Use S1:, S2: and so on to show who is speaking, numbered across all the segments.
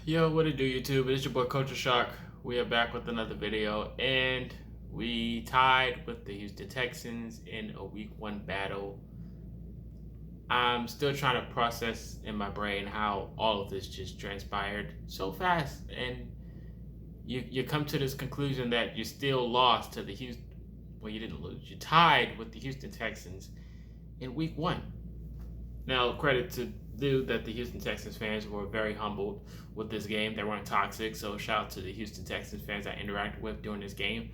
S1: Yo, what it do, YouTube? It's your boy Culture Shock. We are back with another video, and we tied with the Houston Texans in a Week 1 battle. I'm still trying to process in my brain how all of this just transpired so fast, and you come to this conclusion that you still lost to the Houston. Well, you didn't lose. You tied with the Houston Texans in Week 1. Now, credit to do that the Houston Texans fans were very humbled with this game. They weren't toxic, so shout out to the Houston Texans fans I interacted with during this game.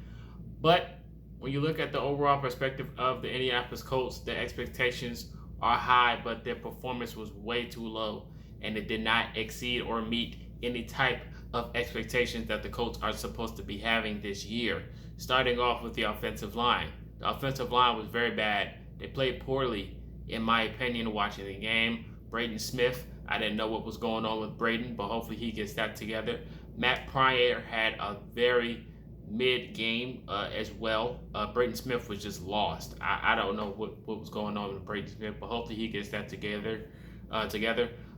S1: But when you look at the overall perspective of the Indianapolis Colts, the expectations are high, but their performance was way too low, and it did not exceed or meet any type of expectations that the Colts are supposed to be having this year. Starting off with the offensive line. The offensive line was very bad. They played poorly, in my opinion, watching the game. Braden Smith, I didn't know what was going on with Braden, but hopefully he gets that together. Matt Pryor had a very mid-game as well. Braden Smith was just lost. I don't know what was going on with Braden Smith, but hopefully he gets that together.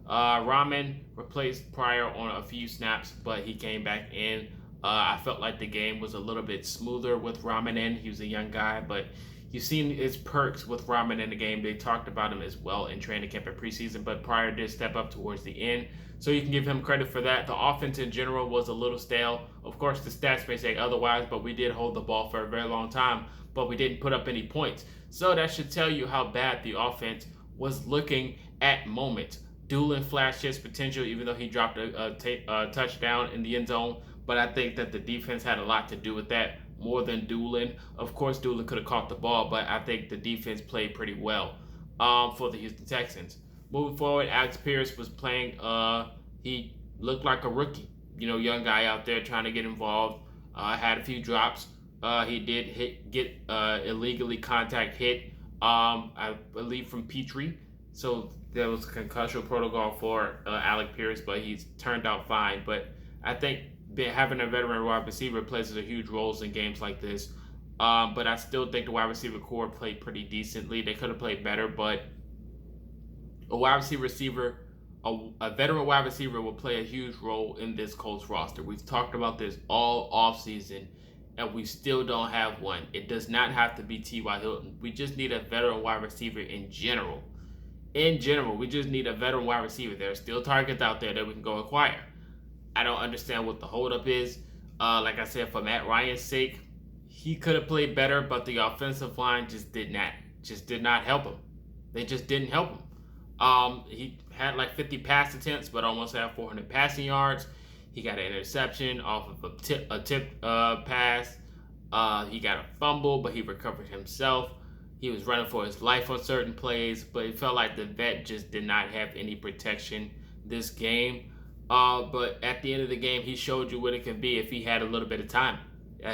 S1: Rahman replaced Pryor on a few snaps, but he came back in. I felt like the game was a little bit smoother with Rahman in. He was a young guy, but you've seen his perks with Rahman in the game. They talked about him as well in training camp and preseason, but Pryor did step up towards the end. So you can give him credit for that. The offense in general was a little stale. Of course, the stats may say otherwise, but we did hold the ball for a very long time, but we didn't put up any points. So that should tell you how bad the offense was looking at moments. Doolin flashed his potential, even though he dropped a touchdown in the end zone. But I think that the defense had a lot to do with that, more than Doolin. Of course, Doolin could have caught the ball, but I think the defense played pretty well for the Houston Texans. Moving forward, Alex Pierce was playing. He looked like a rookie, young guy out there trying to get involved. Had a few drops. He did get illegally contact hit, I believe from Petrie. So there was a concussion protocol for Alec Pierce, but he's turned out fine. But I think having a veteran wide receiver plays a huge role in games like this. But I still think the wide receiver core played pretty decently. They could have played better, but a veteran wide receiver will play a huge role in this Colts roster. We've talked about this all offseason, and we still don't have one. It does not have to be T.Y. Hilton. We just need a veteran wide receiver in general. In general, we just need a veteran wide receiver. There are still targets out there that we can go acquire. I don't understand what the holdup is. Like I said, for Matt Ryan's sake, he could have played better, but the offensive line just did not help him. They just didn't help him. He had like 50 pass attempts, but almost had 400 passing yards. He got an interception off of a tip pass. He got a fumble, but he recovered himself. He was running for his life on certain plays, but it felt like the vet just did not have any protection this game. But at the end of the game, he showed you what it can be if he had a little bit of time.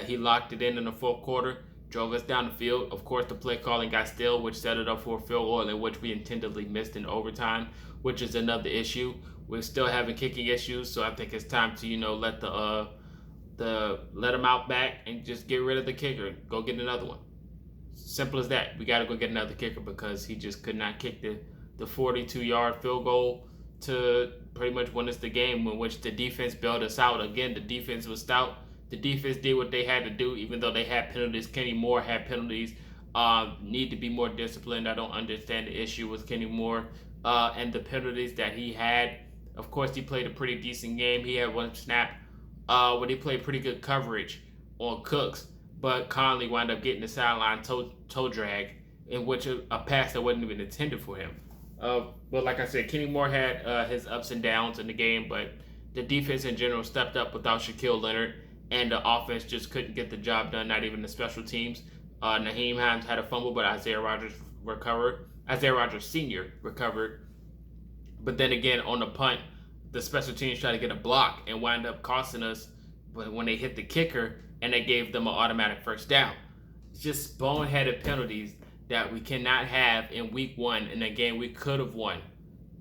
S1: He locked it in the fourth quarter, drove us down the field. Of course, the play calling got stale, which set it up for a field goal, in which we intentionally missed in overtime, which is another issue. We're still having kicking issues, so I think it's time to let let him out back and just get rid of the kicker. Go get another one. Simple as that. We got to go get another kicker because he just could not kick the 42-yard field goal to pretty much win us the game, in which the defense bailed us out. Again, the defense was stout. The defense did what they had to do, even though they had penalties. Kenny Moore had penalties. Need to be more disciplined. I don't understand the issue with Kenny Moore and the penalties that he had. Of course, he played a pretty decent game. He had one snap where he played pretty good coverage on Cooks, but Conley wound up getting the sideline toe drag, in which a pass that wasn't even intended for him. But like I said, Kenny Moore had his ups and downs in the game, but the defense in general stepped up without Shaquille Leonard, and the offense just couldn't get the job done, not even the special teams. Naheem Hines had a fumble, but Isaiah Rodgers recovered. Isaiah Rodgers Sr. recovered. But then again, on the punt, the special teams tried to get a block and wound up costing us when they hit the kicker, and they gave them an automatic first down. It's just boneheaded penalties that we cannot have in week 1 in a game we could have won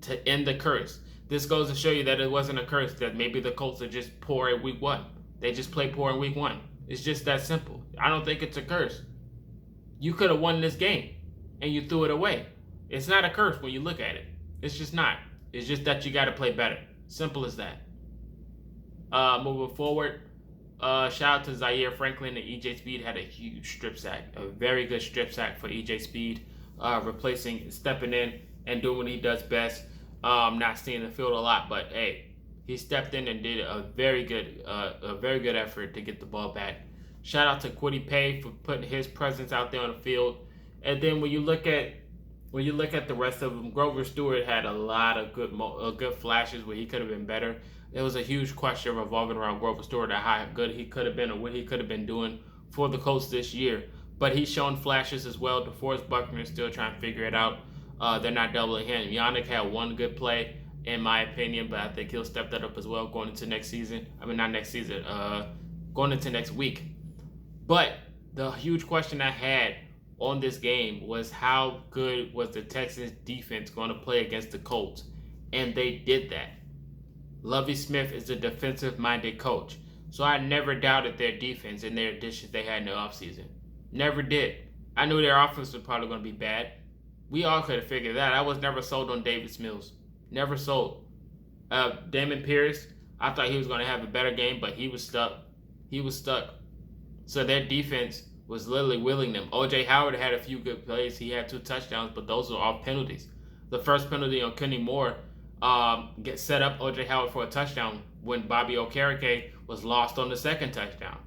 S1: to end the curse. This goes to show you that it wasn't a curse, that maybe the Colts are just poor in week 1. They just play poor in week 1. It's just that simple. I don't think it's a curse. You could have won this game and you threw it away. It's not a curse when you look at it. It's just not. It's just that you got to play better. Simple as that. Moving forward, shout out to Zaire Franklin and EJ Speed had a huge strip sack, a very good strip sack for EJ Speed, stepping in and doing what he does best. Not seeing the field a lot, but hey, he stepped in and did a very good effort to get the ball back. Shout out to Kwity Paye for putting his presence out there on the field. And then when you look at the rest of them, Grover Stewart had a lot of good flashes where he could have been better. There was a huge question revolving around Grover Stewart and how good he could have been or what he could have been doing for the Colts this year. But he's shown flashes as well. DeForest Buckner is still trying to figure it out. They're not doubling him. Yannick had one good play, in my opinion, but I think he'll step that up as well going into next season. I mean, not next season, going into next week. But the huge question I had on this game was how good was the Texans defense going to play against the Colts? And they did that. Lovie Smith is a defensive-minded coach. So I never doubted their defense and their additions they had in the offseason. Never did. I knew their offense was probably going to be bad. We all could have figured that. I was never sold on Davis Mills. Never sold. Damon Pierce, I thought he was going to have a better game, but he was stuck. So their defense was literally willing them. O.J. Howard had a few good plays. He had 2 touchdowns, but those were all penalties. The first penalty on Kenny Moore set up O.J. Howard for a touchdown when Bobby Okereke was lost on the second touchdown.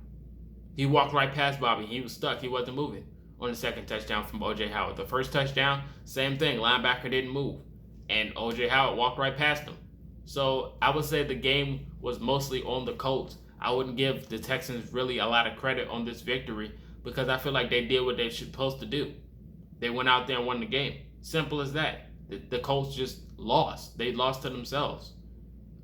S1: He walked right past Bobby. He was stuck. He wasn't moving on the second touchdown from O.J. Howard. The first touchdown, same thing. Linebacker didn't move. And O.J. Howard walked right past him. So I would say the game was mostly on the Colts. I wouldn't give the Texans really a lot of credit on this victory because I feel like they did what they were supposed to do. They went out there and won the game. Simple as that. The Colts just lost. They lost to themselves.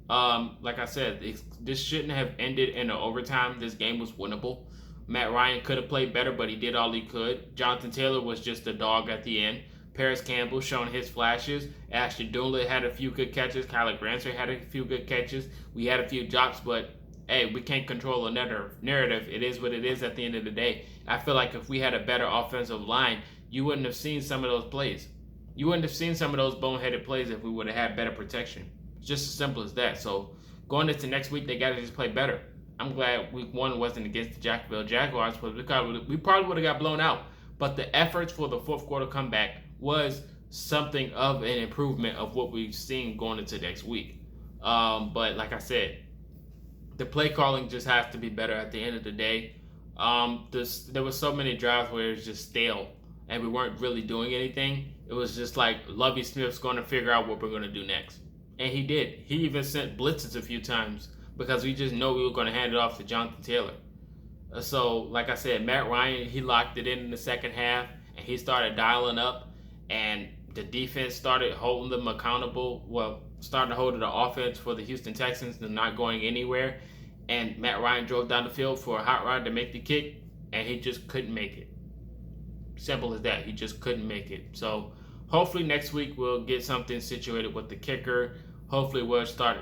S1: Like I said, this shouldn't have ended in an overtime. This game was winnable. Matt Ryan could have played better, but he did all he could. Jonathan Taylor was just a dog at the end. Paris Campbell showing his flashes. Ashley Doolin had a few good catches. Kyler Granson had a few good catches. We had a few drops, but hey, we can't control a narrative. It is what it is at the end of the day. I feel like if we had a better offensive line, you wouldn't have seen some of those plays. You wouldn't have seen some of those boneheaded plays if we would have had better protection. It's just as simple as that. So going into next week, they got to just play better. I'm glad week 1 wasn't against the Jacksonville Jaguars, but we probably would have got blown out. But the efforts for the fourth quarter comeback was something of an improvement of what we've seen going into next week. But like I said, the play calling just has to be better at the end of the day. There were so many drives where it was just stale and we weren't really doing anything. It was just like Lovie Smith's going to figure out what we're going to do next. And he did. He even sent blitzes a few times because we just know we were going to hand it off to Jonathan Taylor. So, like I said, Matt Ryan, he locked it in the second half and he started dialing up and the defense started holding them accountable. Well, starting to hold the offense for the Houston Texans and not going anywhere. And Matt Ryan drove down the field for a hot rod to make the kick and he just couldn't make it. Simple as that. He just couldn't make it. So hopefully next week we'll get something situated with the kicker. Hopefully we'll start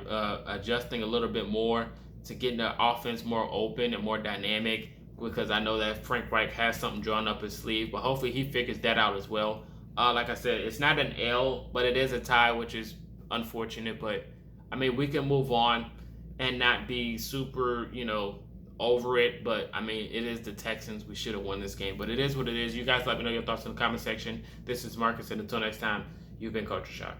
S1: adjusting a little bit more to getting the offense more open and more dynamic because I know that Frank Reich has something drawn up his sleeve, but hopefully he figures that out as well. Like I said, it's not an L, but it is a tie, which is unfortunate. But, I mean, we can move on and not be super, over it. But, I mean, it is the Texans. We should have won this game. But it is what it is. You guys let me know your thoughts in the comment section. This is Marcus, and until next time, you've been Culture Shock.